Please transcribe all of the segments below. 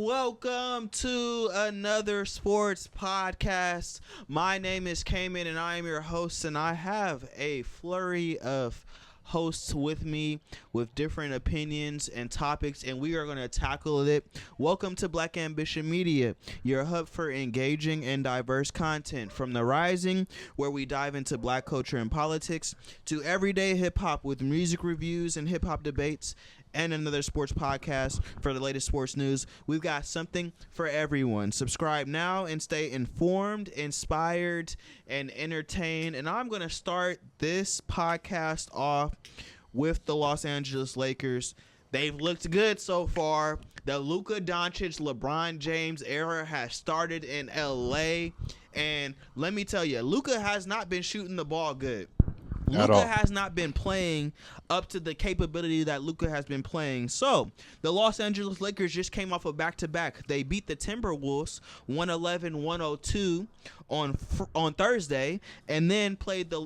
Welcome to another sports podcast. My name is Cayman and I am your host, and I have a flurry of hosts with me with different opinions and topics, and we are going to tackle it. Welcome to Black Ambition Media, your hub for engaging and diverse content, from The Rising, where we dive into black culture and politics, to everyday hip-hop with music reviews and hip-hop debates, and another sports podcast for the latest sports news. We've got something for everyone. Subscribe now and stay informed, inspired, and entertained. And I'm going to start this podcast off with the Los Angeles Lakers. They've looked good so far. The Luka Dončić, LeBron James era has started in LA. And let me tell you, Luka has not been shooting the ball good. Luka has not been playing up to the capability that Luka has been playing. So, the Los Angeles Lakers just came off a back-to-back. They beat the Timberwolves 111-102 on Thursday, and then played the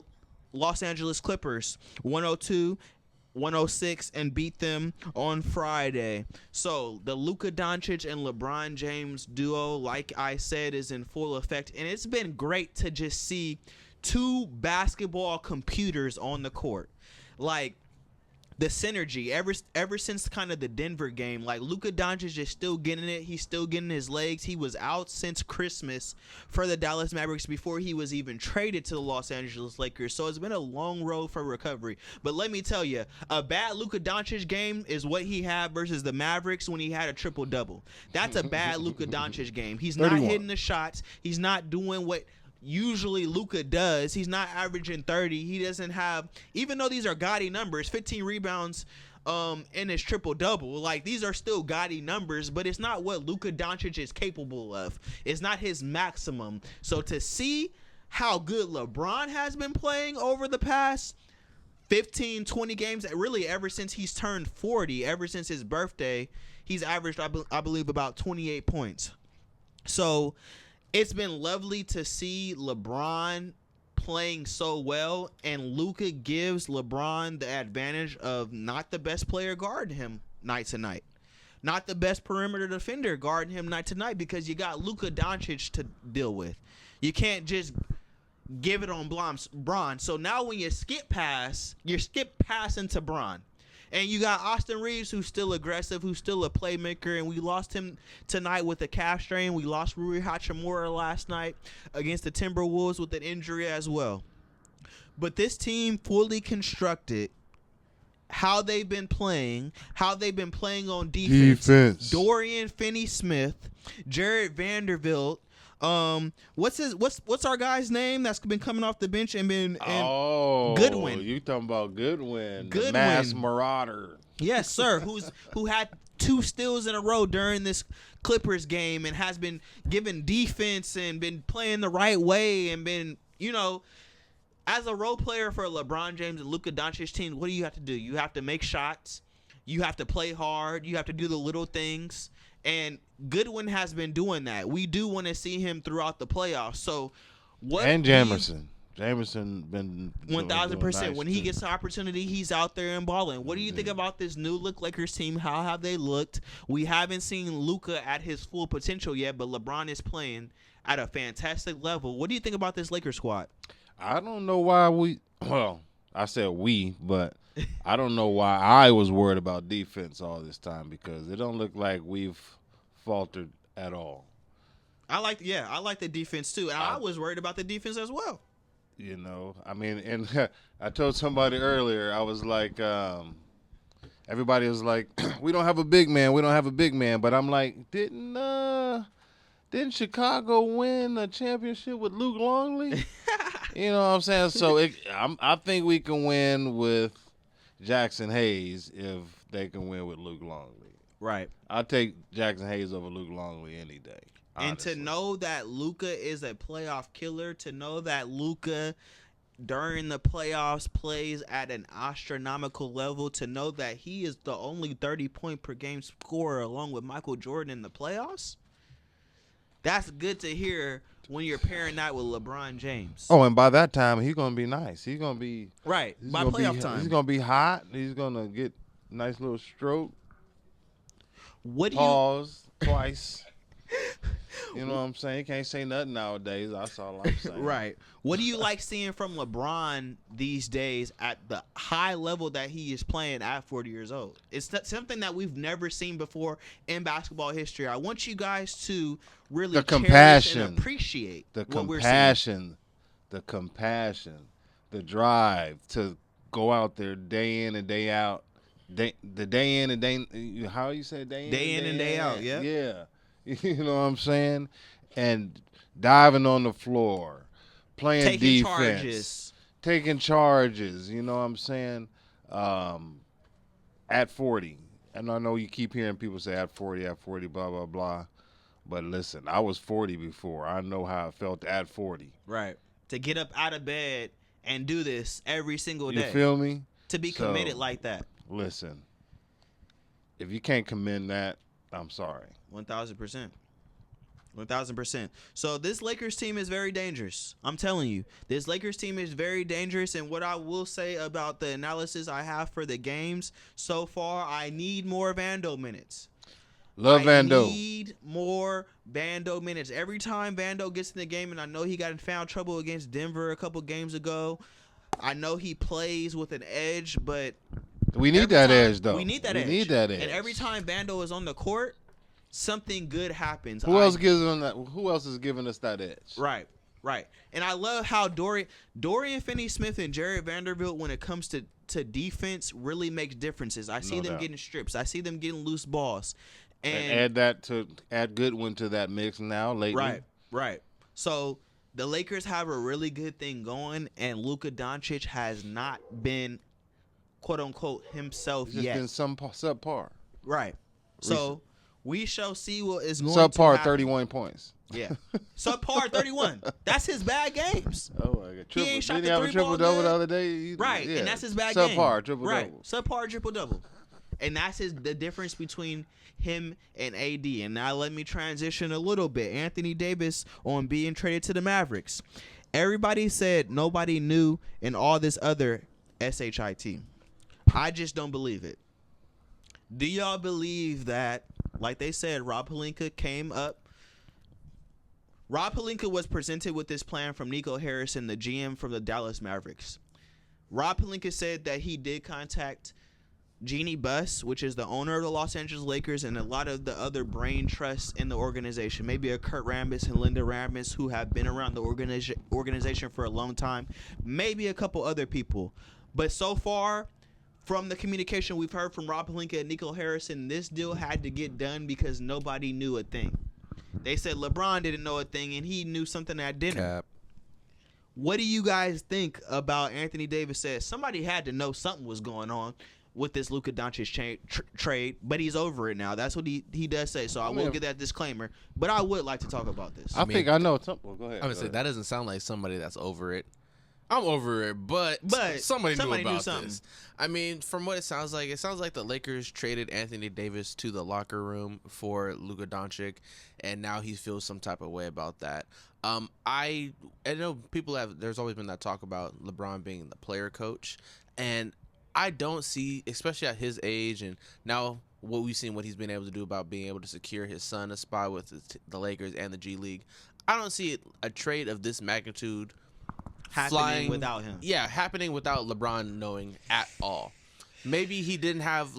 Los Angeles Clippers 102-106 and beat them on Friday. So, the Luka Dončić and LeBron James duo, like I said, is in full effect, and it's been great to just see two basketball computers on the court. Like, the synergy ever since kind of the Denver game, like Luka Dončić is still getting it. He's still getting his legs. He was out since Christmas for the Dallas Mavericks before he was even traded to the Los Angeles Lakers. So it's been a long road for recovery. But let me tell you, a bad Luka Dončić game is what he had versus the Mavericks when he had a triple-double. That's a bad Luka Dončić game. He's 31. not hitting the shots. He's not doing what usually Luka does. He's not averaging 30. He doesn't have, even though these are gaudy numbers, 15 rebounds in his triple-double. Like, these are still gaudy numbers, but it's not what Luka Dončić is capable of. It's not his maximum. So to see how good LeBron has been playing over the past 15, 20 games, really ever since he's turned 40, ever since his birthday, he's averaged, I believe, about 28 points. So it's been lovely to see LeBron playing so well, and Luka gives LeBron the advantage of not the best player guarding him night to night, not the best perimeter defender guarding him night to night, because you got Luka Dončić to deal with. You can't just give it on Bron. So now when you skip pass, you're passing to Bron. And you got Austin Reeves, who's still aggressive, who's still a playmaker, and we lost him tonight with a calf strain. We lost Rui Hachimura last night against the Timberwolves with an injury as well. But this team fully constructed, how they've been playing on defense. Dorian Finney-Smith, Jared Vanderbilt. What's our guy's name that's been coming off the bench and been Goodwin? You talking about Goodwin, the mass marauder? Yes, sir. Who had 2 steals in a row during this Clippers game and has been given defense and been playing the right way and been, as a role player for LeBron James and Luka Dončić team. What do you have to do? You have to make shots. You have to play hard. You have to do the little things. And Goodwin has been doing that. We do want to see him throughout the playoffs. So what? And Jamerson been 1,000%. When he gets the opportunity, he's out there and balling. What do you think about this new look Lakers team? How have they looked? We haven't seen Luka at his full potential yet, but LeBron is playing at a fantastic level. What do you think about this Lakers squad? I don't know why I said we, but I don't know why I was worried about defense all this time, because it don't look like we've faltered at all. I like the defense too, and I was worried about the defense as well. And I told somebody earlier, I was like, everybody was like, we don't have a big man, but I'm like, didn't Chicago win a championship with Luke Longley? You know what I'm saying? So I think we can win with Jackson Hayes if they can win with Luke Longley. Right. I'll take Jackson Hayes over Luke Longley any day. Honestly. And to know that Luka is a playoff killer, to know that Luka during the playoffs plays at an astronomical level, to know that he is the only 30-point per game scorer along with Michael Jordan in the playoffs, that's good to hear when you're pairing that with LeBron James. Oh, and by that time, he's going to be nice. He's going to be – right, by playoff time. He's going to be hot. He's going to get a nice little stroke. What do Pause. twice. You know what I'm saying? Can't say nothing nowadays. That's all I'm saying. Right. What do you like seeing from LeBron these days at the high level that he is playing at 40 years old? It's something that we've never seen before in basketball history. I want you guys to really cherish and appreciate what we're seeing. The compassion, the drive to go out there day in and day out. Day in and day, how you say day in and day out? Yeah. Yeah. You know what I'm saying? And diving on the floor, playing defense, taking charges. You know what I'm saying? At 40. And I know you keep hearing people say at 40, blah, blah, blah. But listen, I was 40 before. I know how it felt at 40. Right. To get up out of bed and do this every single day. You feel me? To be committed like that. Listen, if you can't commend that, I'm sorry. 1,000%. 1,000%. So this Lakers team is very dangerous. I'm telling you, this Lakers team is very dangerous. And what I will say about the analysis I have for the games so far, I need more Vando minutes. Love Vando. I need more Vando minutes. Every time Vando gets in the game, and I know he got in foul trouble against Denver a couple games ago. I know he plays with an edge, but we need that edge, though. We need that edge. And every time Vando is on the court, something good happens. Who else is giving us that edge? Right. And I love how Dorian Finney-Smith and Jared Vanderbilt, when it comes to defense, really makes differences. I see them getting strips. I see them getting loose balls. And add Goodwin to that mix now lately. Right. So the Lakers have a really good thing going, and Luka Dončić has not been, quote unquote, himself yet. It's been subpar. Right. So we shall see what is going to happen. Subpar 31 points. Yeah. Subpar 31. That's his bad games. Oh my God. He ain't shot did the he have a triple-double the other day? Yeah. And that's his bad game. Subpar triple-double. Right. Subpar triple-double. And that's the difference between him and AD. And now let me transition a little bit. Anthony Davis on being traded to the Mavericks. Everybody said nobody knew and all this other SHIT. I just don't believe it. Do y'all believe that, like they said, Rob Pelinka came up? Rob Pelinka was presented with this plan from Nico Harrison, the GM from the Dallas Mavericks. Rob Pelinka said that he did contact Jeannie Buss, which is the owner of the Los Angeles Lakers, and a lot of the other brain trusts in the organization. Maybe a Kurt Rambis and Linda Rambis, who have been around the organization for a long time. Maybe a couple other people. But so far, from the communication we've heard from Rob Pelinka and Nico Harrison, this deal had to get done because nobody knew a thing. They said LeBron didn't know a thing, and he knew something at dinner. Cap. What do you guys think about Anthony Davis said somebody had to know something was going on with this Luka Dončić trade, but he's over it now. That's what he does say. So I will give that disclaimer, but I would like to talk about this. I think I know something. Go ahead. I'm gonna say that doesn't sound like somebody that's over it. I'm over it, but somebody knew about this. I mean, from what it sounds like the Lakers traded Anthony Davis to the locker room for Luka Dončić, and now he feels some type of way about that. I know there's always been that talk about LeBron being the player coach, and I don't see, especially at his age and now what we've seen, what he's been able to do about being able to secure his son a spot with the Lakers and the G League. I don't see a trade of this magnitude happening without him. Yeah, happening without LeBron knowing at all. Maybe he didn't have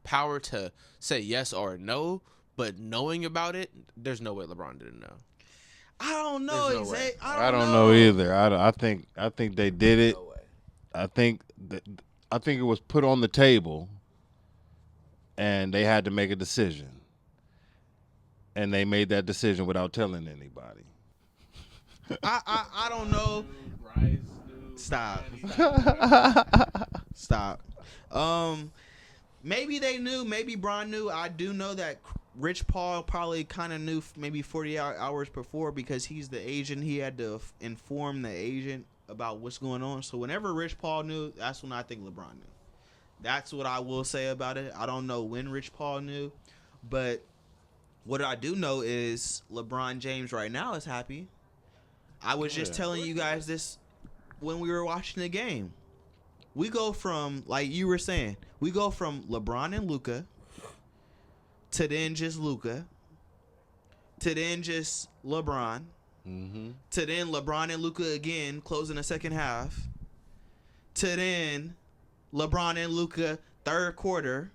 power to say yes or no, but knowing about it, there's no way LeBron didn't know. I don't know. I don't know either. I think they did it. No way. I think it was put on the table, and they had to make a decision, and they made that decision without telling anybody. I don't know. Stop. Maybe they knew. Maybe Bron knew. I do know that Rich Paul probably kind of knew maybe 48 hours before because he's the agent. He had to inform the agent about what's going on. So whenever Rich Paul knew, that's when I think LeBron knew. That's what I will say about it. I don't know when Rich Paul knew, but what I do know is LeBron James right now is happy. I was just telling you guys this when we were watching the game. We go from, like you were saying, we go from LeBron and Luka to then just Luka to then just LeBron, to then LeBron and Luka again closing the second half, to then LeBron and Luka third quarter,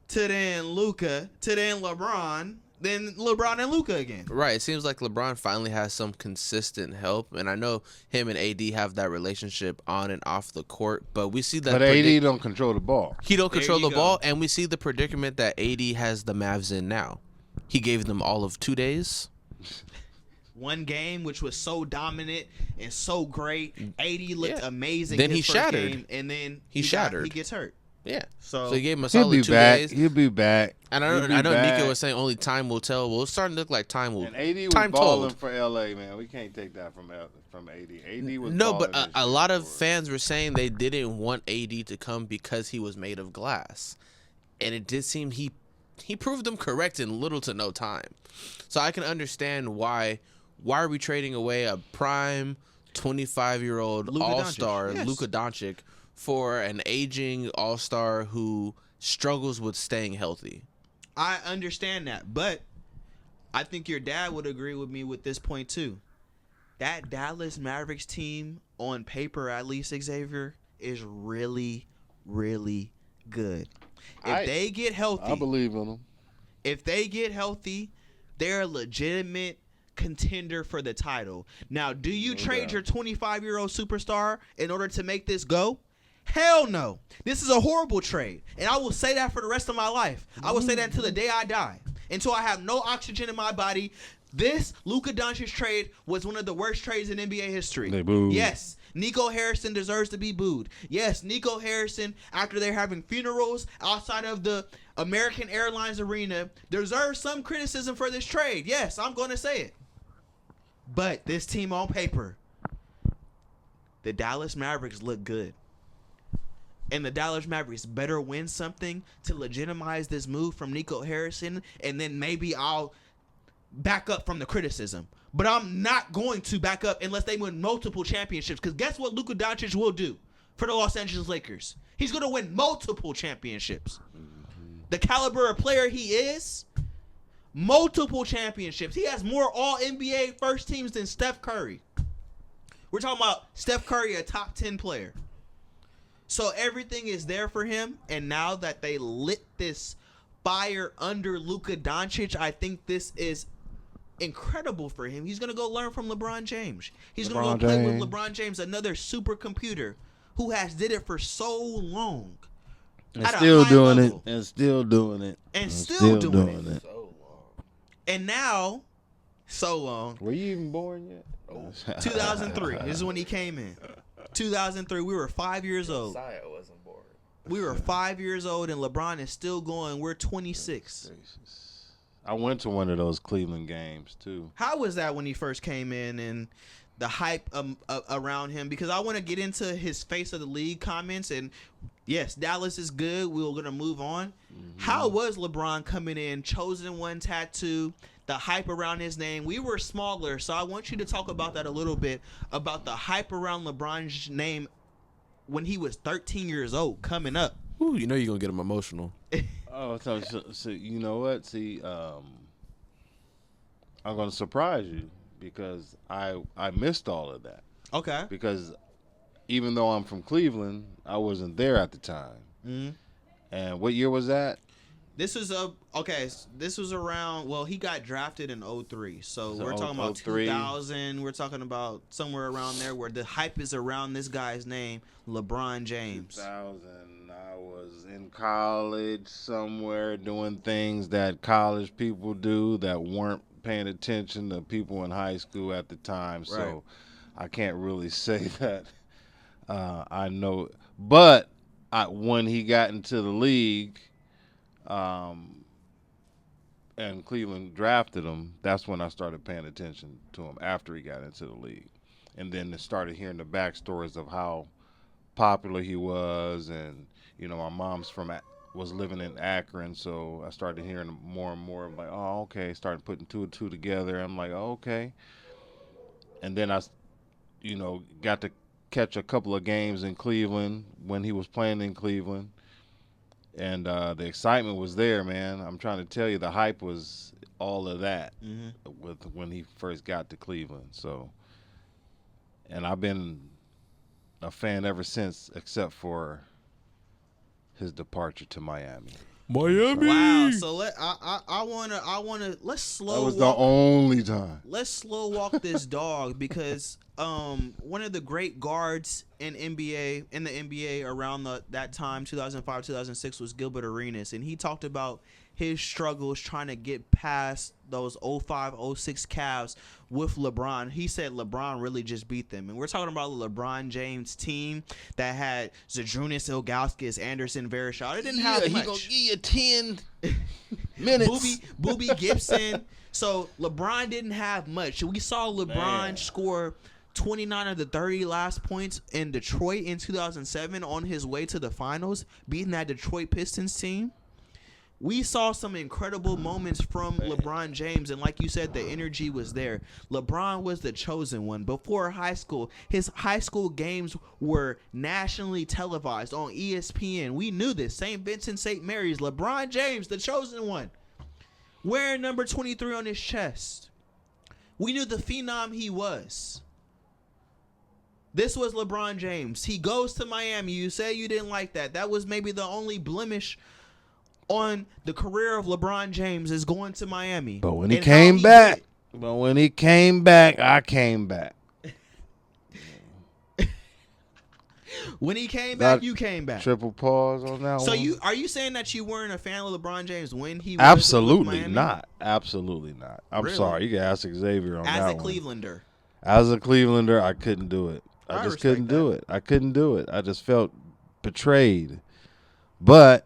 to then Luka, to then LeBron, then LeBron and Luka again. Right. It seems like LeBron finally has some consistent help, and I know him and AD have that relationship on and off the court, but we see that. But AD don't control the ball. He don't control the ball, and we see the predicament that AD has the Mavs in now. He gave them all of 2 days. One game, which was so dominant and so great. AD looked amazing. Then his he first shattered. game, and then he shattered. He gets hurt. Yeah. So he gave him a He'll solid be 2 back. days. He'll be back. And I know Nika was saying only time will tell. Well, it's starting to look like time will. And AD was time balling told. for LA, man. We can't take that from AD. AD was No, balling but a lot of fans were saying they didn't want AD to come because he was made of glass, and it did seem he proved them correct in little to no time. So I can understand why are we trading away a prime 25-year-old all-star Luka Dončić for an aging all-star who struggles with staying healthy? I understand that, but I think your dad would agree with me with this point too. That Dallas Mavericks team, on paper at least, Xavier, is really, really good. If they get healthy, I believe in them. If they get healthy, they're a legitimate contender for the title. Now, do you trade your 25-year-old superstar in order to make this go? Hell no. This is a horrible trade. And I will say that for the rest of my life. I will say that until the day I die. Until I have no oxygen in my body. This Luka Dončić trade was one of the worst trades in NBA history. They booed. Yes, Nico Harrison deserves to be booed. Yes, Nico Harrison, after they're having funerals outside of the American Airlines Arena, deserves some criticism for this trade. Yes, I'm going to say it. But this team on paper, the Dallas Mavericks look good. And the Dallas Mavericks better win something to legitimize this move from Nico Harrison, and then maybe I'll back up from the criticism. But I'm not going to back up unless they win multiple championships, because guess what Luka Dončić will do for the Los Angeles Lakers? He's going to win multiple championships. The caliber of player he is, multiple championships. He has more all-NBA first teams than Steph Curry. We're talking about Steph Curry, a top 10 player. So everything is there for him, and now that they lit this fire under Luka Dončić, I think this is incredible for him. He's going to go learn from LeBron James. He's going to go play with LeBron James, another supercomputer who has did it for so long. And still doing it. And still doing it. And still doing it. So long. And now, so long. Were you even born yet? Oh. 2003. This is when he came in. 2003. We were 5 years old. Messiah wasn't born. We were 5 years old, and LeBron is still going. We're 26. I went to one of those Cleveland games, too. How was that when he first came in and the hype around him? Because I want to get into his face of the league comments. And, yes, Dallas is good. We're going to move on. Mm-hmm. How was LeBron coming in, chosen one tattoo, the hype around his name? We were smaller, so I want you to talk about that a little bit, about the hype around LeBron's name when he was 13 years old coming up. Ooh, you know you're going to get him emotional. Oh, so you know what? See, I'm going to surprise you because I missed all of that. Okay. Because even though I'm from Cleveland, I wasn't there at the time. Mm-hmm. And what year was that? This was This was around. Well, he got drafted in 2003, so we're talking about 2000. We're talking about somewhere around there where the hype is around this guy's name, LeBron James. 2000. I was in college somewhere doing things that college people do that weren't paying attention to people in high school at the time. So right. I can't really say that I know. But when he got into the league. And Cleveland drafted him, that's when I started paying attention to him after he got into the league. And then started hearing the backstories of how popular he was. And, you know, my mom's was living in Akron, so I started hearing more and more. I'm like, oh, okay. Started putting two and two together. I'm like, oh, okay. And then I, got to catch a couple of games in Cleveland when he was playing in Cleveland. And the excitement was there, man. I'm trying to tell you, the hype was all of that with when he first got to Cleveland. So, and I've been a fan ever since, except for his departure to Miami. Wow. So I wanna let's slow. That was the only time. Let's slow walk this dog because one of the great guards in the NBA around that time 2005 2006 was Gilbert Arenas, and he talked about his struggles trying to get past those 05 06 Cavs with LeBron. He said LeBron really just beat them, and we're talking about the LeBron James team that had Zydrunas Ilgauskas, Anderson Varejao. It didn't have much. He gonna give you 10 minutes. Booby Gibson. So LeBron didn't have much. We saw LeBron score 29 of the 30 last points in Detroit in 2007 on his way to the finals, beating that Detroit Pistons team. We saw some incredible moments from LeBron James, and like you said, the energy was there. LeBron was the chosen one. Before high school, his high school games were nationally televised on ESPN. We knew this. St. Vincent, St. Mary's, LeBron James, the chosen one, wearing number 23 on his chest. We knew the phenom he was. This was LeBron James. He goes to Miami. You say you didn't like that. That was maybe the only blemish on the career of LeBron James is going to Miami. But when he came back, I came back. When he came back, you came back. Triple pause on that one. So are you saying that you weren't a fan of LeBron James when he was Absolutely with Miami? not. Absolutely not. I'm Really? sorry. You can ask Xavier on that one. As a Clevelander. As a Clevelander, I couldn't do it. I just couldn't do that. it. I couldn't do it. I just felt betrayed. But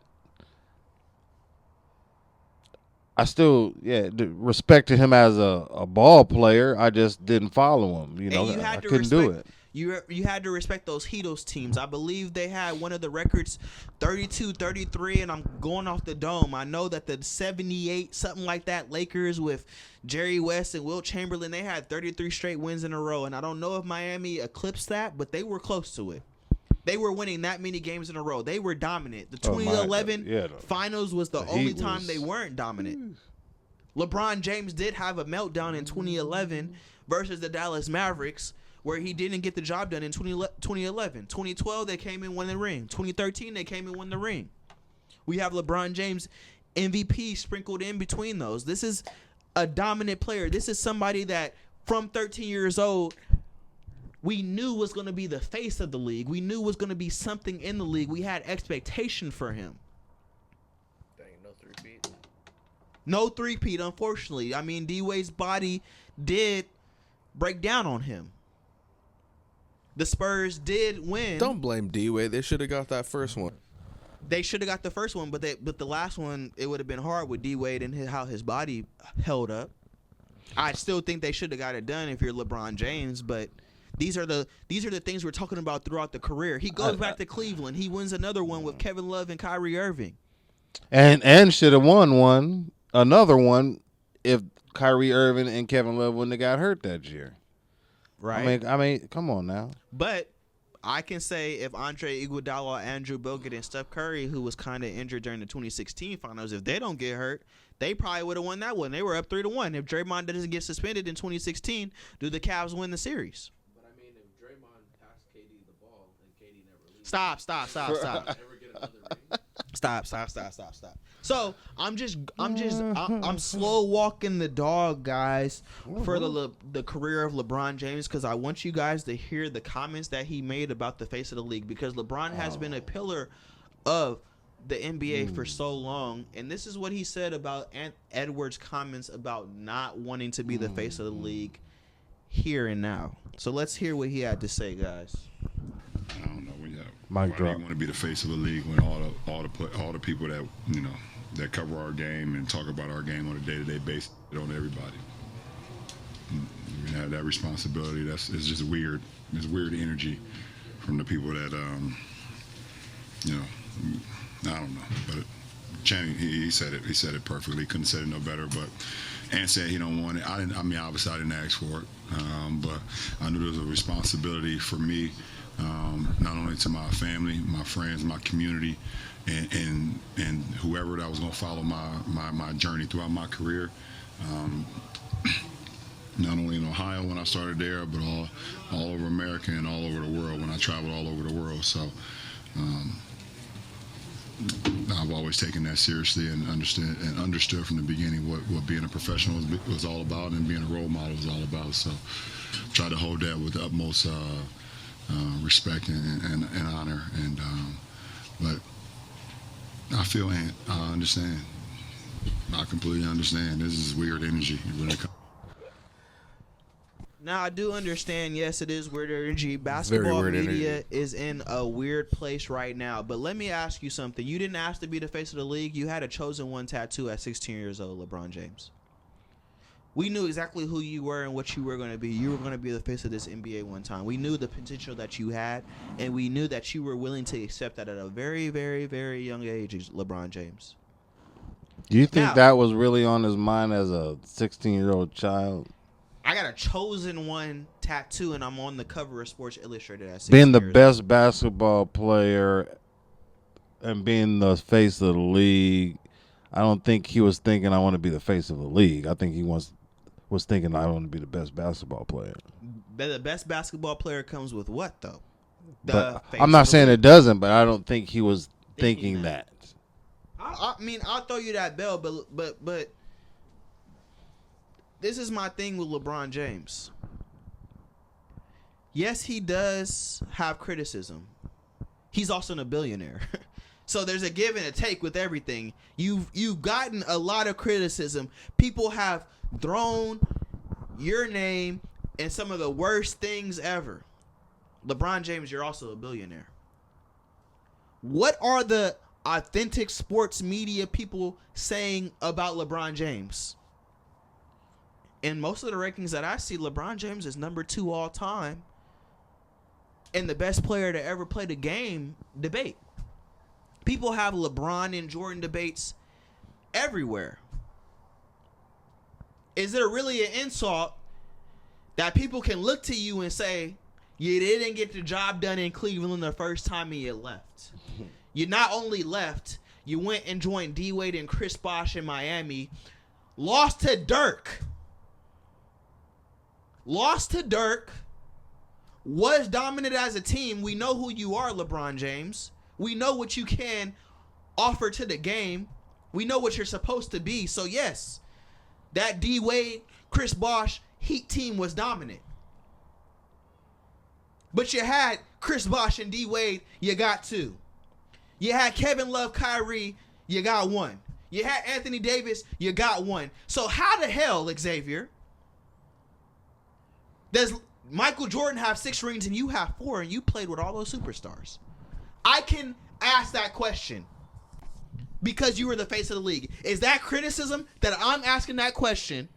I still, respected him as a ball player. I just didn't follow him. I couldn't do it. You had to respect those Heatles teams. I believe they had one of the records, 32-33, and I'm going off the dome. I know that the 78, something like that, Lakers with Jerry West and Wilt Chamberlain, they had 33 straight wins in a row, and I don't know if Miami eclipsed that, but they were close to it. They were winning that many games in a row. They were dominant. The 2011 finals was the only time they weren't dominant. LeBron James did have a meltdown in 2011 versus the Dallas Mavericks where he didn't get the job done in 2011. 2012, they came and won the ring. 2013, they came and won the ring. We have LeBron James MVP sprinkled in between those. This is a dominant player. This is somebody that from 13 years old, we knew was going to be the face of the league. We knew was going to be something in the league. We had expectation for him. Dang, no three-peat. No three-peat, unfortunately. I mean, D-Wade's body did break down on him. The Spurs did win. Don't blame D-Wade. They should have got that first one. They should have got the first one, but the last one, it would have been hard with D-Wade and how his body held up. I still think they should have got it done if you're LeBron James, but these are the things we're talking about throughout the career. He goes back to Cleveland. He wins another one with Kevin Love and Kyrie Irving. And should have won another one if Kyrie Irving and Kevin Love wouldn't have got hurt that year. Right. I mean, come on now. But I can say if Andre Iguodala, Andrew Bogut, and Steph Curry, who was kind of injured during the 2016 finals, if they don't get hurt, they probably would have won that one. They were up 3-1. If Draymond doesn't get suspended in 2016, do the Cavs win the series? But I mean, if Draymond passed KD the ball and KD never leaves. Stop. Never get another ring. Stop. So I'm slow walking the dog, guys, for the career of LeBron James, because I want you guys to hear the comments that he made about the face of the league, because LeBron has been a pillar of the NBA for so long, and this is what he said about Edwards' comments about not wanting to be the face of the league here and now. So let's hear what he had to say, guys. I don't know. Mic Why drop. do you want to be the face of the league when all the people that that cover our game and talk about our game on a day-to-day basis on everybody? You have that responsibility. It's just weird. It's weird energy from the people that I don't know. But Channing, he said it. He said it perfectly. Couldn't have said it no better. But Ant said he don't want it. Obviously I didn't ask for it. But I knew there was a responsibility for me. Not only to my family, my friends, my community, and whoever that was going to follow my journey throughout my career. Not only in Ohio when I started there, but all over America and all over the world when I traveled all over the world. So I've always taken that seriously and understood from the beginning what being a professional was all about and being a role model was all about. So try to hold that with the utmost respect and honor. And but I feel and I understand. I completely understand. This is weird energy. Now, I do understand, yes, it is weird energy. Basketball media is in a weird place right now. But let me ask you something. You didn't ask to be the face of the league. You had a chosen one tattoo at 16 years old, LeBron James. We knew exactly who you were and what you were going to be. You were going to be the face of this NBA one time. We knew the potential that you had, and we knew that you were willing to accept that at a very, very, very young age, LeBron James. Do you think that was really on his mind as a 16-year-old child? I got a chosen one tattoo, and I'm on the cover of Sports Illustrated at 16 being the years best old. basketball player and being the face of the league, I don't think he was thinking I want to be the face of the league. I think he was thinking I want to be the best basketball player. The best basketball player comes with what, though? I'm not saying it doesn't, but I don't think he was thinking that. I mean, I'll throw you that bell, but this is my thing with LeBron James. Yes, he does have criticism. He's also a billionaire. So there's a give and a take with everything. You've gotten a lot of criticism. People have thrown your name in some of the worst things ever. LeBron James, you're also a billionaire. What are the authentic sports media people saying about LeBron James? In most of the rankings that I see, LeBron James is number 2 all time in the best player to ever play the game debate. People have LeBron and Jordan debates everywhere. Is it really an insult that people can look to you and say, you didn't get the job done in Cleveland the first time and you left? You not only left, you went and joined D-Wade and Chris Bosh in Miami, lost to Dirk. Was dominant as a team. We know who you are, LeBron James. We know what you can offer to the game. We know what you're supposed to be. So, yes, that D-Wade, Chris Bosh Heat team was dominant. But you had Chris Bosh and D-Wade, you got 2. You had Kevin Love, Kyrie, you got 1. You had Anthony Davis, you got 1. So how the hell, Xavier, does Michael Jordan have 6 rings and you have 4 and you played with all those superstars? I can ask that question because you were the face of the league. Is that criticism that I'm asking that question?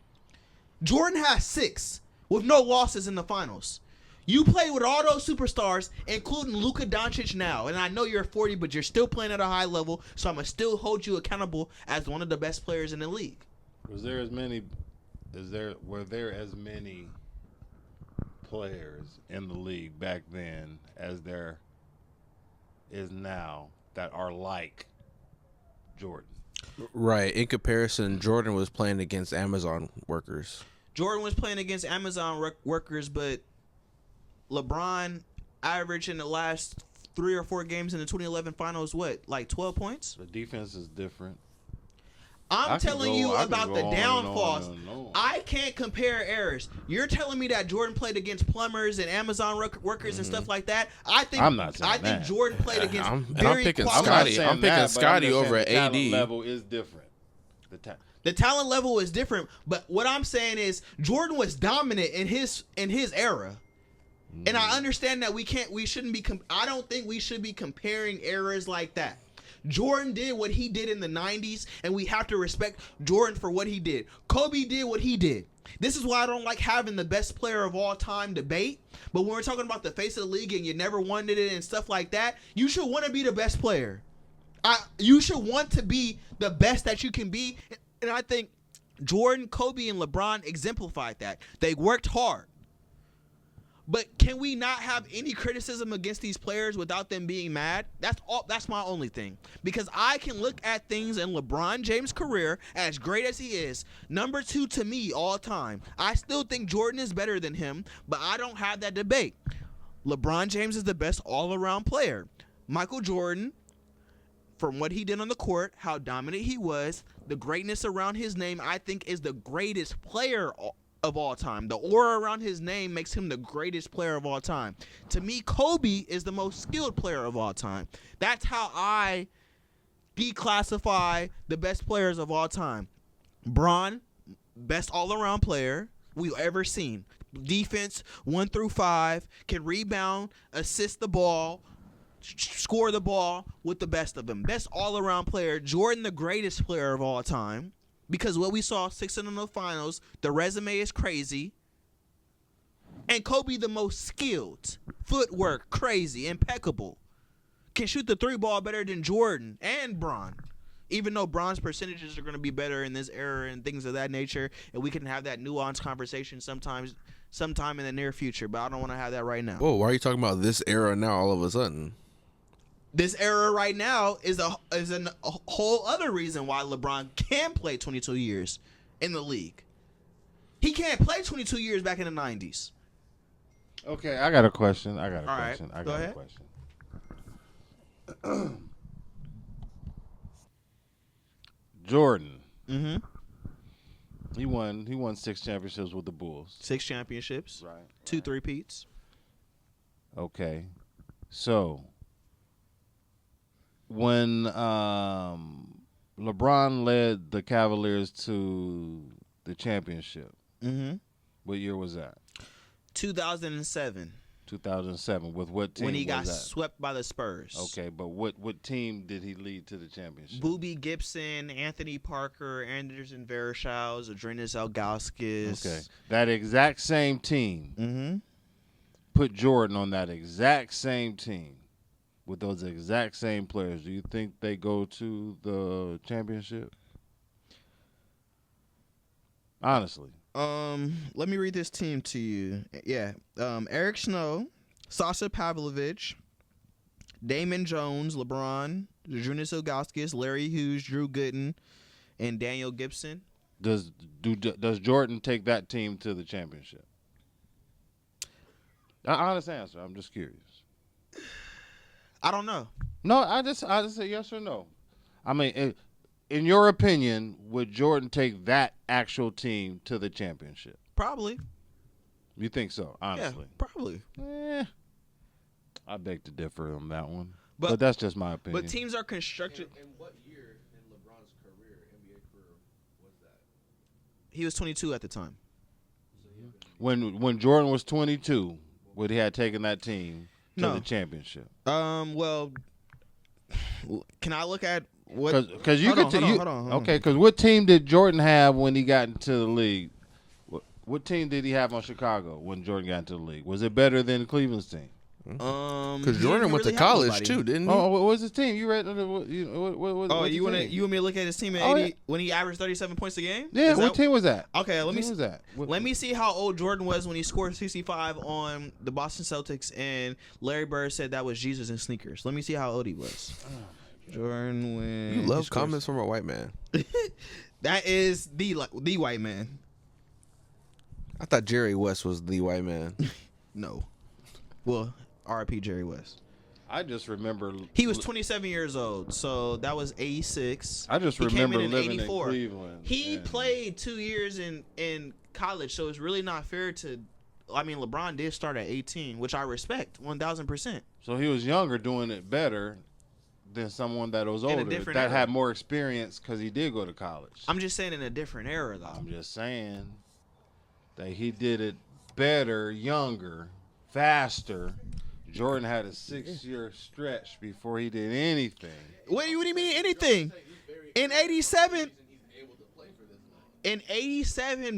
Jordan has 6 with no losses in the finals. You play with all those superstars, including Luka Dončić now. And I know you're 40, but you're still playing at a high level, so I'm going to still hold you accountable as one of the best players in the league. Were there as many players in the league back then as there is now that are like Jordan? Right. In comparison, Jordan was playing against Amazon workers. Jordan was playing against Amazon workers, but LeBron averaged in the last 3 or 4 games in the 2011 finals, like 12 points? The defense is different. I'm telling you about the downfalls. I can't compare errors. You're telling me that Jordan played against plumbers and Amazon workers and stuff like that. I think Jordan played against I'm picking Scotty over at AD. The talent level is different. The talent level is different, but what I'm saying is Jordan was dominant in his era. And I understand that I don't think we should be comparing eras like that. Jordan did what he did in the 90s, and we have to respect Jordan for what he did. Kobe did what he did. This is why I don't like having the best player of all time debate. But when we're talking about the face of the league and you never wanted it and stuff like that, you should want to be the best player. You should want to be the best that you can be. And I think Jordan, Kobe, and LeBron exemplified that. They worked hard. But can we not have any criticism against these players without them being mad? That's my only thing. Because I can look at things in LeBron James' career, as great as he is, number 2 to me all time. I still think Jordan is better than him, but I don't have that debate. LeBron James is the best all-around player. Michael Jordan, from what he did on the court, how dominant he was, the greatness around his name, I think is the greatest player of all time. The aura around his name makes him the greatest player of all time. To me, Kobe is the most skilled player of all time. That's how I declassify the best players of all time. Bron, best all-around player we've ever seen. Defense 1 through 5, can rebound, assist the ball, score the ball with the best of them. Best all-around player. Jordan, the greatest player of all time. Because what we saw, 6 in the finals, the resume is crazy. And Kobe, the most skilled. Footwork, crazy, impeccable. Can shoot the 3 ball better than Jordan and Bron. Even though Bron's percentages are going to be better in this era and things of that nature. And we can have that nuanced conversation sometime in the near future. But I don't want to have that right now. Whoa, why are you talking about this era now all of a sudden? This era right now is a whole other reason why LeBron can play 22 years in the league. He can't play 22 years back in the 90s. Okay, I got a question. Go ahead. Jordan. Mm-hmm. He won 6 championships with the Bulls. 6 championships. Right. 2 3-peats. Okay. So when LeBron led the Cavaliers to the championship, what year was that? 2007. 2007. With what team? When he got was that? swept by the Spurs. Okay, but what team did he lead to the championship? Boobie Gibson, Anthony Parker, Anderson Varejao, Adrinas Ilgauskas. Okay, that exact same team. Put Jordan on that exact same team with those exact same players. Do you think they go to the championship? Honestly. Let me read this team to you. Yeah. Eric Snow, Sasha Pavlovich, Damon Jones, LeBron, Adrinas Ilgauskas, Larry Hughes, Drew Gooden, and Daniel Gibson. Does Jordan take that team to the championship? Honest answer. I'm just curious. I don't know. No, I just say yes or no. I mean, in your opinion, would Jordan take that actual team to the championship? Probably. You think so? Honestly, yeah, probably. I beg to differ on that one, but that's just my opinion. But teams are constructed. In what year in LeBron's NBA career, was that? He was 22 at the time. When Jordan was 22, would he have taken that team to the championship? Well, can I look at what? Because you could. Hold on. Okay, because what team did Jordan have when he got into the league? What team did he have on Chicago when Jordan got into the league? Was it better than Cleveland's team? Because Jordan went to college too, didn't he? Oh, what was his team? You read? You want me to look at his team at 80 when he averaged 37 points a game? Yeah, what team was that? Okay, let me see. Let me see how old Jordan was when he scored 65 on the Boston Celtics, and Larry Bird said that was Jesus in sneakers. Let me see how old he was. Jordan when you love comments from a white man. That is the white man. I thought Jerry West was the white man. No. Well, R.I.P. Jerry West. I just remember he was 27 years old, so that was 86. I just remember living in Cleveland. He played 2 years in college, so it's really not fair to. I mean, LeBron did start at 18, which I respect 1,000%. So he was younger, doing it better than someone that was older that had more experience because he did go to college. I'm just saying in a different era, though. I'm just saying that he did it better, younger, faster. Jordan had a 6-year stretch before he did anything. What do you mean anything? In 87,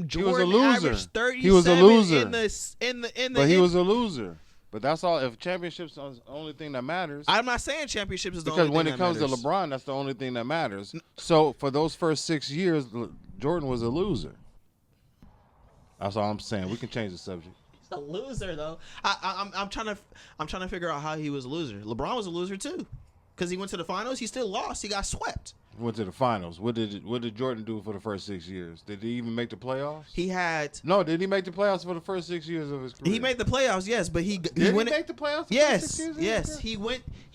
Jordan averaged 37. He was a loser. But he was a loser. But that's all. If championships are the only thing that matters. I'm not saying championships is the only thing that matters. Because when it comes to LeBron, that's the only thing that matters. So for those first 6 years, Jordan was a loser. That's all I'm saying. We can change the subject. a loser though. I'm trying to figure out how he was a loser. LeBron was a loser too, because he went to the finals. He still lost. He got swept. Went to the finals. What did Jordan do for the first 6 years? Did he even make the playoffs? Did he make the playoffs for the first 6 years of his career? He made the playoffs, yes, but he make the playoffs? Yes. He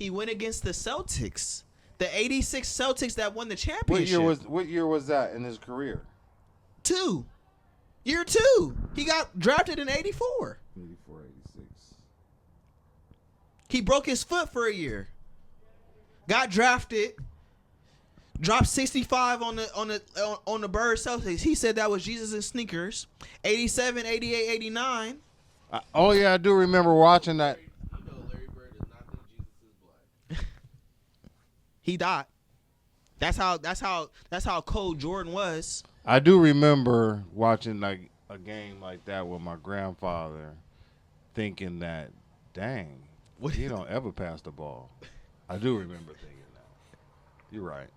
went against the Celtics, the '86 Celtics that won the championship. What year was that in his career? Year 2. He got drafted in '84. 84, 86. He broke his foot for a year. Got drafted. Dropped 65 on the Bird Celtics. He said that was Jesus and sneakers. 87, 88, 89. I do remember watching that. You know Larry Bird does not think Jesus is black. He died. That's how cold Jordan was. I do remember watching like a game like that with my grandfather, thinking that, dang, he don't ever pass the ball. I do remember thinking that. You're right.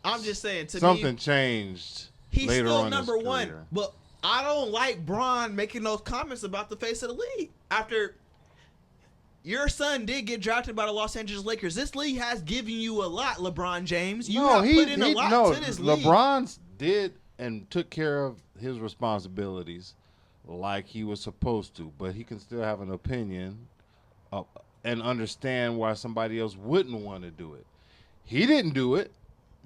I'm just saying, something changed. He's later still on number his one, career. but I don't like Bron making those comments about the face of the league. After your son did get drafted by the Los Angeles Lakers, this league has given you a lot, LeBron James. You have put in a lot to this league. LeBron did and took care of his responsibilities like he was supposed to, but he can still have an opinion and understand why somebody else wouldn't want to do it. He didn't do it.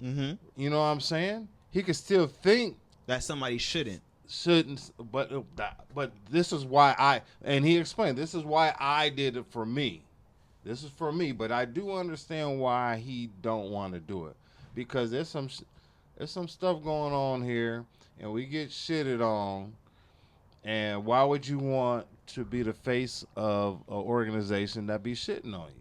Mm-hmm. You know what I'm saying? He could still think that somebody shouldn't, but this is why and he explained, this is why I did it for me. This is for me, but I do understand why he don't want to do it, because there's some stuff going on here, and we get shitted on. And why would you want to be the face of an organization that be shitting on you?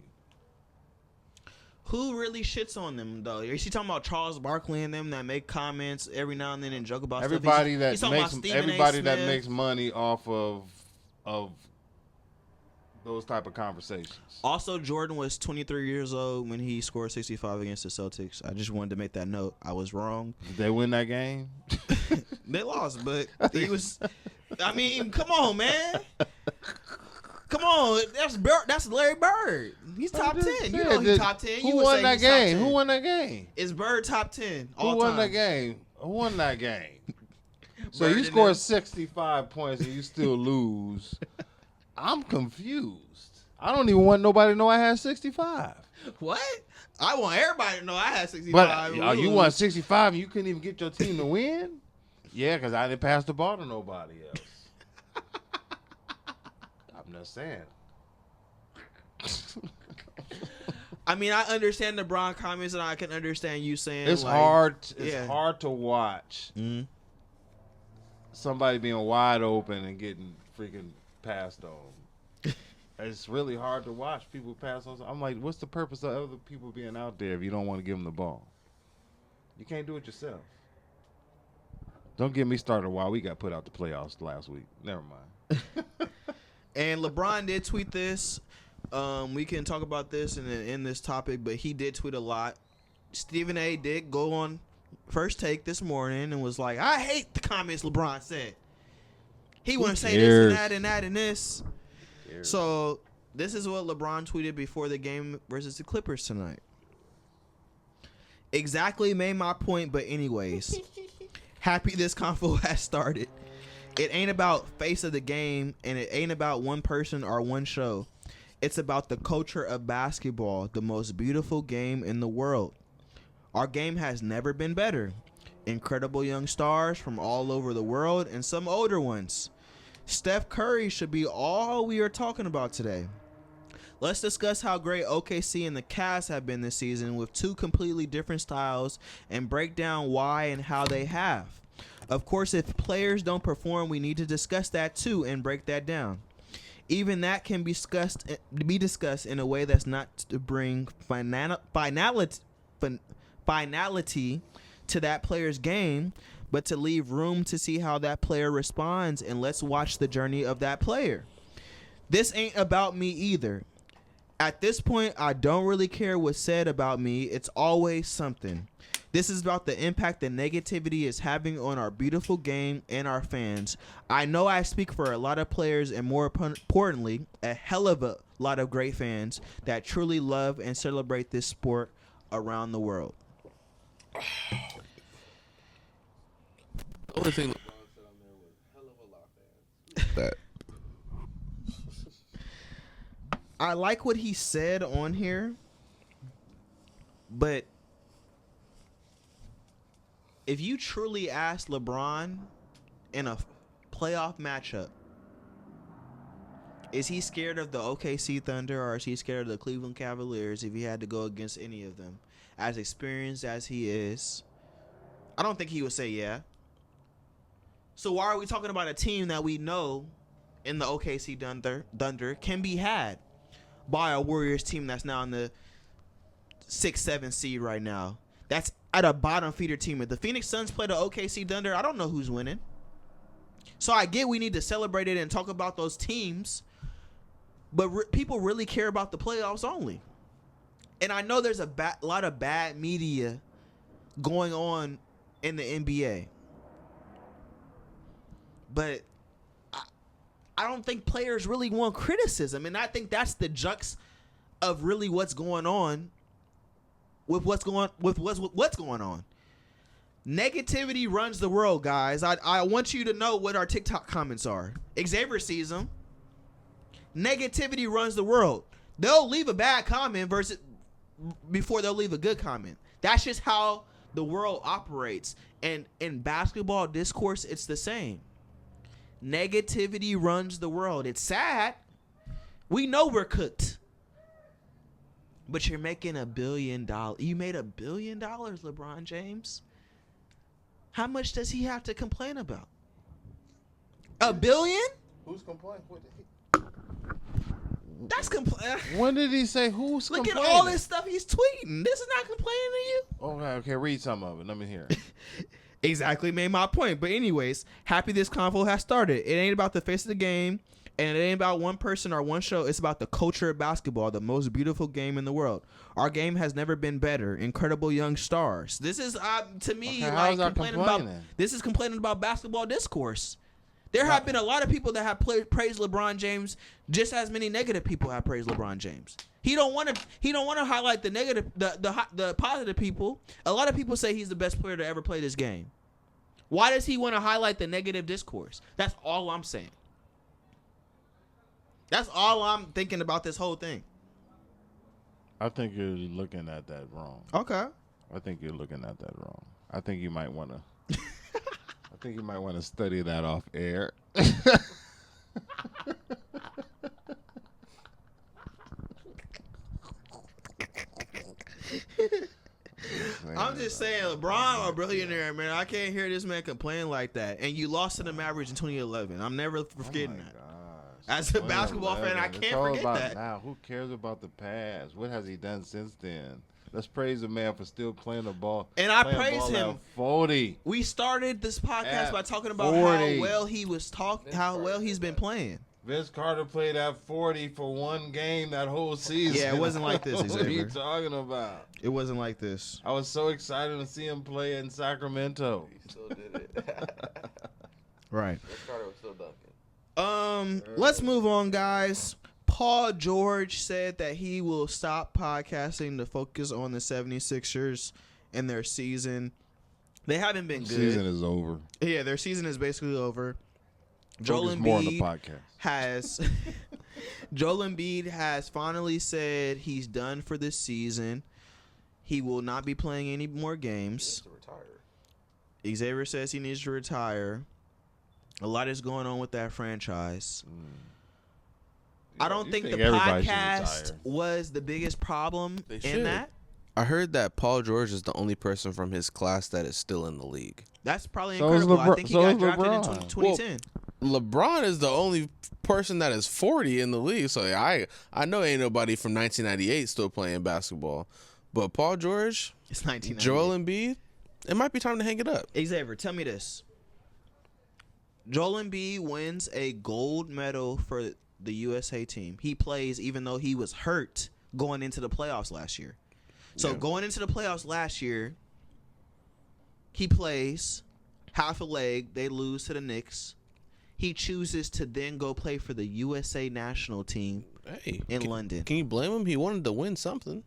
Who really shits on them though? Is he talking about Charles Barkley and them that make comments every now and then and joke about everybody stuff? that makes money off of those type of conversations. Also, Jordan was 23 years old when he scored 65 against the Celtics. I just wanted to make that note. I was wrong. Did they win that game? They lost, but he was. I mean, come on, man. Come on, that's Larry Bird. He's top 10. You know he's top 10. Who won that game? Who won that game? Is Bird top 10 all Who won time? that game? Who won that game? So you score 65 points and you still lose. I'm confused. I don't even want nobody to know I had 65. What? I want everybody to know I had 65. But you won 65 and you couldn't even get your team to win? Yeah, because I didn't pass the ball to nobody else. I'm just saying. I mean, I understand the Bron comments, and I can understand you saying it's hard. It's hard to watch somebody being wide open and getting freaking passed on. It's really hard to watch people pass on. I'm like, what's the purpose of other people being out there if you don't want to give them the ball? You can't do it yourself. Don't get me started while we got put out the playoffs last week. Never mind. And LeBron did tweet this. We can talk about this and then end this topic, but he did tweet a lot. Stephen A. did go on First Take this morning and was like, I hate the comments LeBron said. He want to say this and that and that and this. So this is what LeBron tweeted before the game versus the Clippers tonight. Exactly made my point, but anyways. Happy this convo has started. It ain't about face of the game, and it ain't about one person or one show. It's about the culture of basketball, the most beautiful game in the world. Our game has never been better. Incredible young stars from all over the world and some older ones. Steph Curry should be all we are talking about today. Let's discuss how great OKC and the Cavs have been this season with two completely different styles and break down why and how they have. Of course, if players don't perform, we need to discuss that too and break that down. Even that can be discussed in a way that's not to bring finality to that player's game, but to leave room to see how that player responds, and let's watch the journey of that player. This ain't about me either. At this point, I don't really care what's said about me. It's always something. This is about the impact that negativity is having on our beautiful game and our fans. I know I speak for a lot of players and more importantly, a hell of a lot of great fans that truly love and celebrate this sport around the world. The only thing LeBron said on there was hell of a lot of fans. That. I like what he said on here, but if you truly ask LeBron in a playoff matchup, is he scared of the OKC Thunder or is he scared of the Cleveland Cavaliers if he had to go against any of them? As experienced as he is, I don't think he would say yeah. So why are we talking about a team that we know in the OKC Thunder can be had by a Warriors team that's now in the 6-7 seed right now? That's at a bottom feeder team. If the Phoenix Suns play the OKC Thunder, I don't know who's winning. So I get we need to celebrate it and talk about those teams, but people really care about the playoffs only. And I know there's a lot of bad media going on in the NBA, but I don't think players really want criticism, and I think that's the jux of really what's going on. With what's going on. Negativity runs the world, guys. I want you to know what our TikTok comments are. Xavier sees them. Negativity runs the world. They'll leave a bad comment before they'll leave a good comment. That's just how the world operates. And in basketball discourse, it's the same. Negativity runs the world. It's sad. We know we're cooked. But you're making $1 billion. You made $1 billion, LeBron James. How much does he have to complain about? $1 billion? Who's complaining? That's complaining. When did he say who's Look complaining? at all this stuff he's tweeting. This is not complaining to you. Okay, read some of it. Let me hear it. Exactly, made my point. But anyways, happy this convo has started. It ain't about the face of the game. And it ain't about one person or one show. It's about the culture of basketball, the most beautiful game in the world. Our game has never been better. Incredible young stars. This is, to me, like complaining about. This is complaining about basketball discourse. There have been a lot of people that have praised LeBron James, just as many negative people have praised LeBron James. He don't want to highlight the negative, the positive people. A lot of people say he's the best player to ever play this game. Why does he want to highlight the negative discourse? That's all I'm saying. That's all I'm thinking about this whole thing. I think you're looking at that wrong. Okay. I think you're looking at that wrong. I think you might want to. I think you might want to study that off air. I'm just saying, LeBron a billionaire, man. I can't hear this man complain like that. And you lost to the Mavericks in 2011. I'm never forgetting that. Gosh. As a basketball fan, I can't forget that. Now, who cares about the past? What has he done since then? Let's praise the man for still playing the ball. And I praise him. At 40. We started this podcast by talking about 40. how well he was how well he's been playing. Vince Carter played at 40 for one game that whole season. Yeah, it wasn't like this, What are you Xavier. talking about? It wasn't like this. I was so excited to see him play in Sacramento. He still did it. Right. Vince Carter was still dunking. Let's move on, guys. Paul George said that he will stop podcasting to focus on the 76ers and their season. They haven't been good. Season is over. Yeah, their season is basically over. Joel Embiid has finally said he's done for this season. He will not be playing any more games. He needs to retire. Xavier says he needs to retire. A lot is going on with that franchise. I don't think the podcast was the biggest problem in that. I heard that Paul George is the only person from his class that is still in the league. That's probably incredible. I think he got drafted in 2010. Well, LeBron is the only person that is 40 in the league. So I know ain't nobody from 1998 still playing basketball. But Paul George, it's 1998. Joel Embiid, it might be time to hang it up. Xavier, tell me this. Joel Embiid wins a gold medal for the USA team. He plays even though he was hurt going into the playoffs last year. So going into the playoffs last year, He plays half a leg. They lose to the Knicks. He chooses to then go play for the USA national team in London. Can you blame him? He wanted to win something.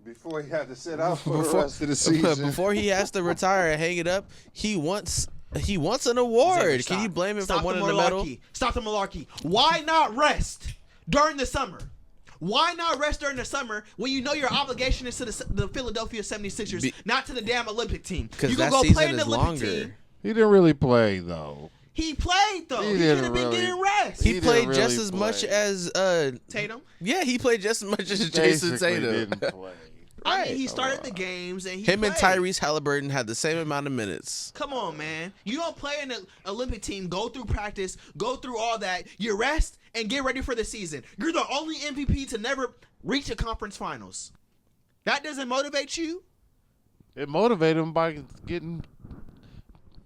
Before he had to sit out for the rest of the season. Before he has to retire and hang it up, he wants an award. Can you blame him for winning the medal? Stop the malarkey. Why not rest during the summer? Why not rest during the summer when you know your obligation is to the Philadelphia 76ers, not to the damn Olympic team? Because you that go season play in the is Olympic longer. team. He didn't really play, though. He played, though. He didn't could have been really. getting rest. He played really just as much as Tatum. Yeah, he played just as much as Jason Basically Tatum. didn't play. I mean, he started the games and Him played. and Tyrese Halliburton had the same amount of minutes. Come on, man. You don't play in the Olympic team, go through practice, go through all that. You rest and get ready for the season. You're the only MVP to never reach a conference finals. That doesn't motivate you? It motivated him by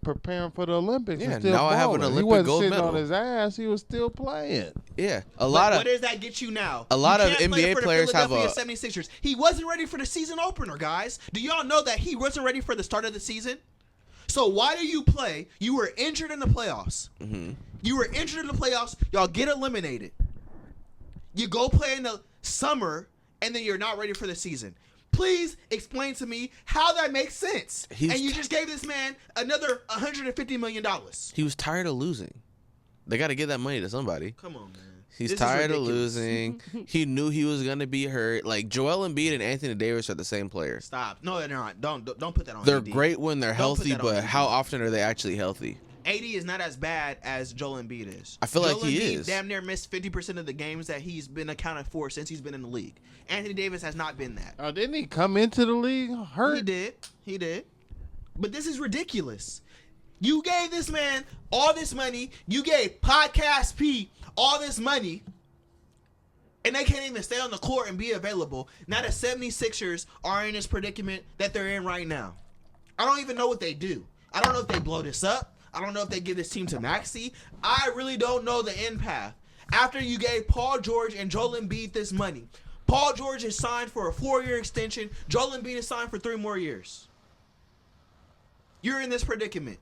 preparing for the Olympics. Yeah, and still now I have an balling. Olympic He wasn't gold sitting medal. on his ass. He was still playing. Yeah, What does that get you now? A lot You of can't play NBA for the players have Philadelphia 76ers. He wasn't ready for the season opener, guys. Do y'all know that he wasn't ready for the start of the season? So why do you play? You were injured in the playoffs. Mm-hmm. You were injured in the playoffs. Y'all get eliminated. You go play in the summer, and then you're not ready for the season. Please explain to me how that makes sense. And you just gave this man another $150 million. He was tired of losing. They got to give that money to somebody. Come on, man. He's This is tired of ridiculous. losing. He knew he was going to be hurt. Like, Joel Embiid and Anthony Davis are the same player. Stop. No, they're not. Don't put that on They're AD. great when they're Don't put healthy, that on but AD. how often are they actually healthy? AD is not as bad as Joel Embiid is. I feel like Joel he Embiid is. damn near missed 50% of the games that he's been accounted for since he's been in the league. Anthony Davis has not been that. Oh, didn't he come into the league hurt? He did. But this is ridiculous. You gave this man all this money. You gave Podcast P all this money. And they can't even stay on the court and be available. Now the 76ers are in this predicament that they're in right now. I don't even know what they do. I don't know if they blow this up. I don't know if they give this team to Maxey. I really don't know the end path. After you gave Paul George and Joel Embiid this money, Paul George is signed for a 4-year extension. Joel Embiid is signed for 3 more years. You're in this predicament.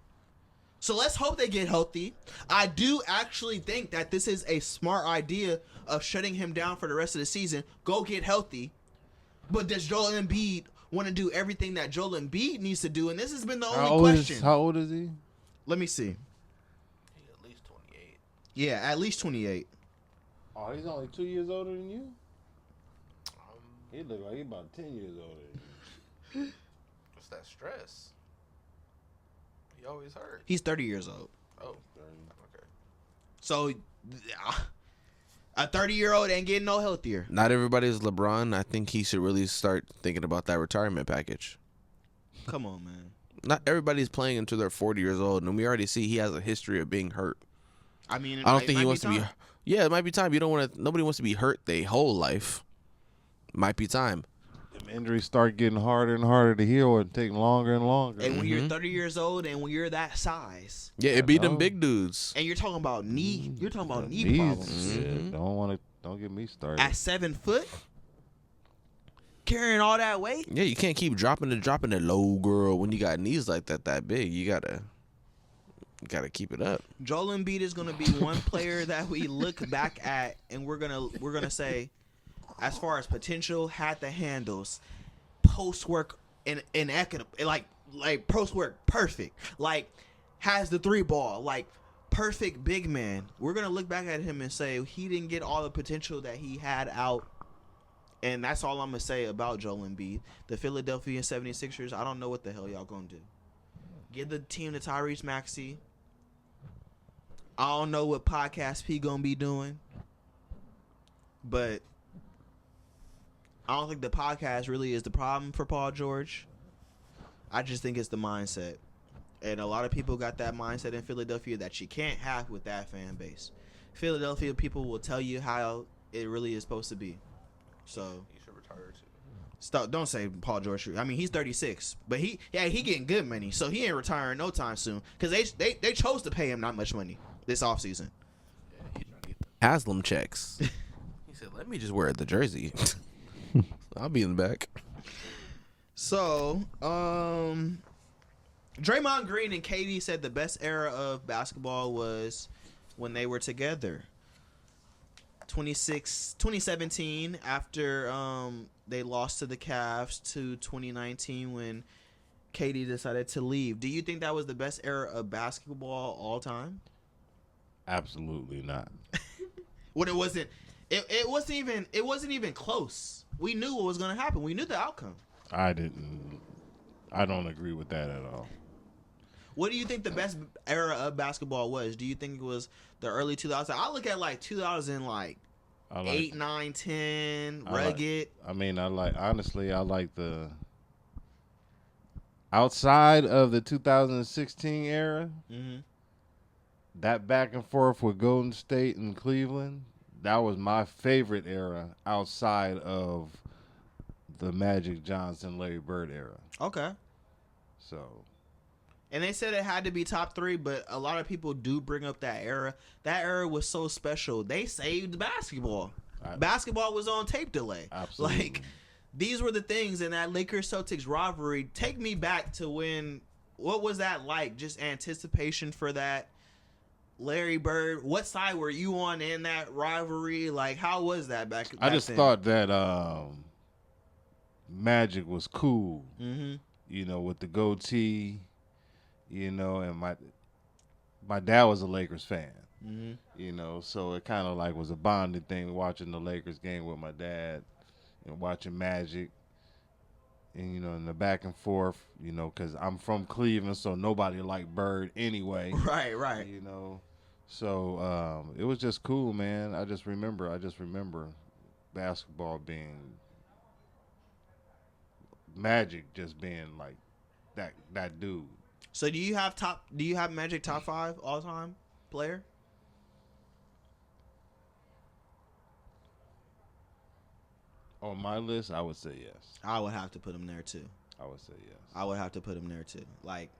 So let's hope they get healthy. I do actually think that this is a smart idea of shutting him down for the rest of the season. Go get healthy. But does Joel Embiid want to do everything that Joel Embiid needs to do? And this has been the only question. How old is he? Let me see. He's at least 28. Yeah, at least 28. Oh, he's only 2 years older than you? He look like he's about 10 years older than you. What's that stress? He always hurt. He's 30 years old. Oh, okay. So a 30-year-old ain't getting no healthier. Not everybody's LeBron. I think he should really start thinking about that retirement package. Come on, man. Not everybody's playing until they're 40 years old, and we already see he has a history of being hurt. I mean, I don't think he wants to be. Yeah, it might be time. You don't want to. Nobody wants to be hurt their whole life. Might be time. Them injuries start getting harder and harder to heal and taking longer and longer. And when you're 30 years old and when you're that size, Yeah, it be them big dudes. and you're talking about knee Knees, problems. yeah, don't get me started. At 7 foot, carrying all that weight. Yeah, you can't keep dropping the low, girl, when you got knees like that big. You gotta keep it up. Joel Embiid is going to be one player that we look back at, and we're gonna say, as far as potential, had the handles, post work in like post work perfect, like has the 3 ball, like perfect big man. We're gonna look back at him and say he didn't get all the potential that he had out. And that's all I'm going to say about Joel Embiid. The Philadelphia 76ers, I don't know what the hell y'all going to do. Give the team to Tyrese Maxey. I don't know what Podcast P going to be doing. But I don't think the podcast really is the problem for Paul George. I just think it's the mindset. And a lot of people got that mindset in Philadelphia that you can't have with that fan base. Philadelphia people will tell you how it really is supposed to be. So You should retire too. stop. Don't say Paul George. I mean, he's 36, but he getting good money, so he ain't retiring no time soon. Cause they chose to pay him not much money this offseason. Yeah, he's trying to get Haslam checks. He said, "Let me just wear the jersey. I'll be in the back." So Draymond Green and KD said the best era of basketball was when they were together. 2017 after they lost to the Cavs, to 2019 when KD decided to leave. Do you think that was the best era of basketball all time? Absolutely not. When it wasn't even close. We knew what was going to happen. We knew the outcome. I don't agree with that at all. What do you think the best era of basketball was? Do you think it was the early 2000s? I look at like 2000, like 8, 9, 10, rugged. Honestly, I like the outside of the 2016 era. Mm-hmm. That back and forth with Golden State and Cleveland, that was my favorite era outside of the Magic Johnson, Larry Bird era. Okay. So. And they said it had to be top 3, but a lot of people do bring up that era. That era was so special. They saved basketball. Basketball was on tape delay. Absolutely. Like, these were the things in that Lakers-Celtics rivalry. Take me back to what was that like? Just anticipation for that. Larry Bird, what side were you on in that rivalry? Like, how was that back then? I just thought that Magic was cool. Mm-hmm. You know, with the goatee, you know, and my dad was a Lakers fan. Mm-hmm. You know, so it kind of like was a bonding thing watching the Lakers game with my dad and watching Magic. And, you know, in the back and forth, you know, because I'm from Cleveland, so nobody liked Bird anyway. Right. You know, so it was just cool, man. I just remember basketball being Magic, just being like that dude. So do you have Magic top 5 all time player? On my list, I would say yes. I would have to put him there too. I would say yes. I would have to put him there too. Like,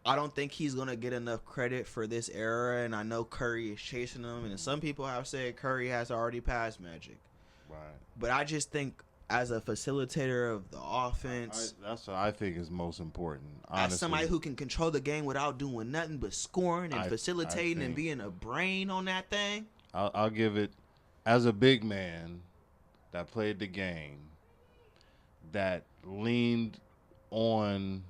I don't think he's going to get enough credit for this era, and I know Curry is chasing him, and some people have said Curry has already passed Magic. Right. But I just think as a facilitator of the offense, that's what I think is most important. Honestly. As somebody who can control the game without doing nothing but scoring and facilitating and being a brain on that thing. I'll give it, as a big man that played the game, that leaned on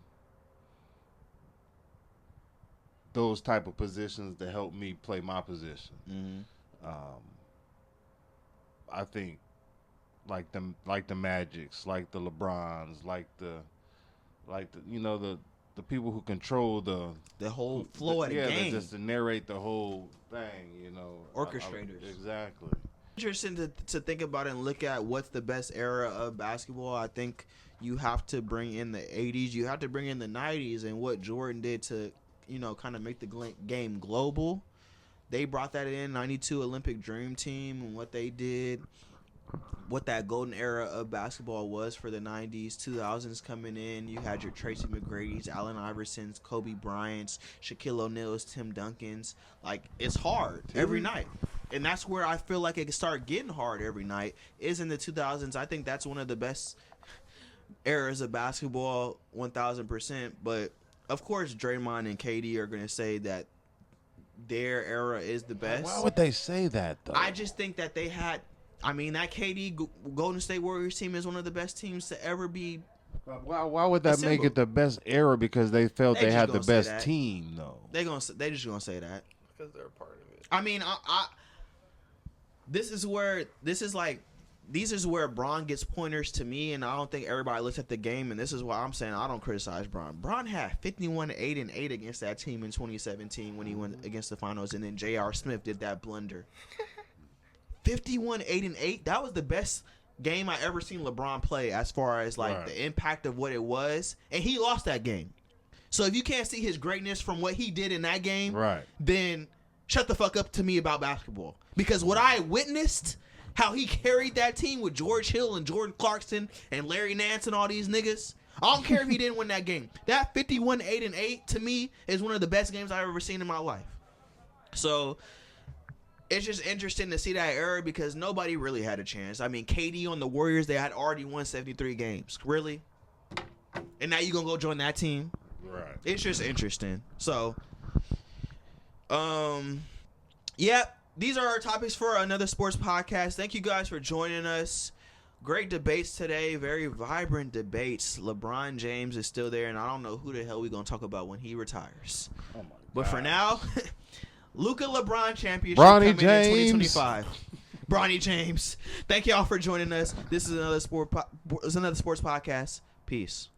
those type of positions to help me play my position. Mm-hmm. I think like the Magics, like the LeBrons, like the you know the people who control the whole flow of the game, just to narrate the whole thing, you know, orchestrators. Exactly. Interesting to think about and look at what's the best era of basketball. I think you have to bring in the 80s, you have to bring in the 90s, and what Jordan did to, you know, kind of make the game global. They brought that in, 92 Olympic Dream Team, and what they did, what that golden era of basketball was for the 90s, 2000s coming in. You had your Tracy McGrady's, Allen Iverson's, Kobe Bryant's, Shaquille O'Neal's, Tim Duncan's. Like, it's hard every night. And that's where I feel like it can start getting hard every night, is in the 2000s. I think that's one of the best eras of basketball, 1,000%. But, of course, Draymond and KD are going to say that their era is the best. Why would they say that, though? I just think that they had... I mean, that KD Golden State Warriors team is one of the best teams to ever be. Why would that make it the best era? Because they felt they had the best team, though. They just gonna say that because they're a part of it. I mean, this is where Bron gets pointers to me, and I don't think everybody looks at the game. And this is why I'm saying I don't criticize Bron. Bron had 51-8-8 against that team in 2017 when he went against the finals, and then J.R. Smith did that blunder. 51-8-8. That was the best game I ever seen LeBron play as far as like the impact of what it was, and he lost that game. So if you can't see his greatness from what he did in that game, then shut the fuck up to me about basketball. Because what I witnessed, how he carried that team with George Hill and Jordan Clarkson and Larry Nance and all these niggas. I don't care if he didn't win that game. That 51-8-8 to me is one of the best games I've ever seen in my life. So it's just interesting to see that era because nobody really had a chance. I mean, KD on the Warriors, they had already won 73 games. Really? And now you going to go join that team? Right. It's just interesting. So, yeah, these are our topics for another sports podcast. Thank you guys for joining us. Great debates today. Very vibrant debates. LeBron James is still there, and I don't know who the hell we're going to talk about when he retires. Oh my God. But for now, Luka LeBron championship Bronny coming in James. 2025. Bronny James. Thank y'all for joining us. This is another sports podcast. Peace.